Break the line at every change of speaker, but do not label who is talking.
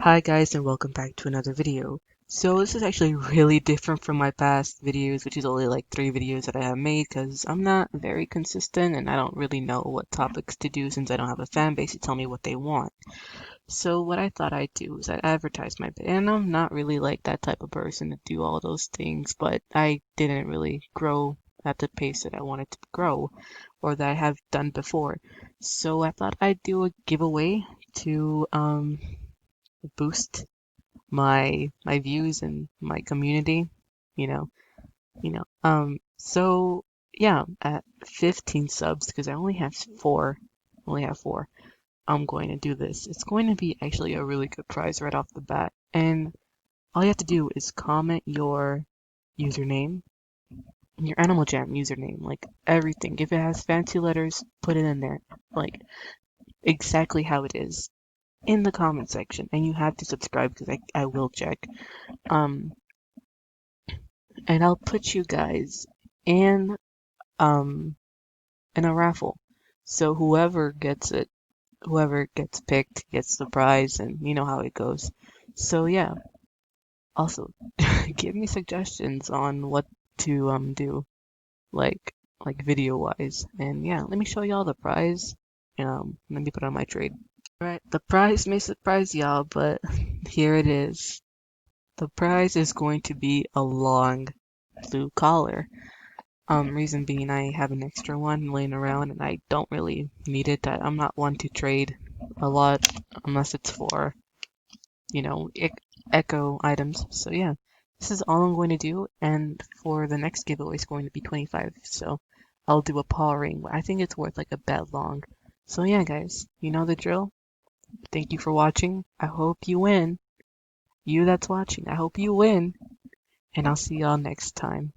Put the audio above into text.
Hi guys, and welcome back to another video. So this is actually really different from my past videos, which is only like 3 videos that I have made because I'm not very consistent and I don't really know what topics to do since I don't have a fan base to tell me what they want. So what I thought I'd do is I'd advertise my bit, and I'm not really like that type of person to do all those things, but I didn't really grow at the pace that I wanted to grow or that I have done before. So I thought I'd do a giveaway to boost my views and my community, you know, so yeah, at 15 subs, because I only have four, I'm going to do this. It's going to be actually a really good prize right off the bat. And all you have to do is comment your username, your AnimalJam username, like everything. If it has fancy letters, put it in there, like exactly how it is in the comment section. And you have to subscribe because I will check. Um, and I'll put you guys in um in a raffle. So whoever gets picked gets the prize, and you know how it goes. So yeah. Also, give me suggestions on what to do, like video wise. And yeah, let me show y'all the prize. Let me put on my trade. Alright, the prize may surprise y'all, but here it is. The prize is going to be a long blue collar. Reason being I have an extra one laying around and I don't really need it. I'm not one to trade a lot unless it's for, you know, echo items. So yeah, this is all I'm going to do. And for the next giveaway, it's going to be 25. So I'll do a paw ring. I think it's worth like a bet long. So yeah, guys, you know the drill. Thank you for watching. I hope you win. You that's watching, I hope you win. And I'll see y'all next time.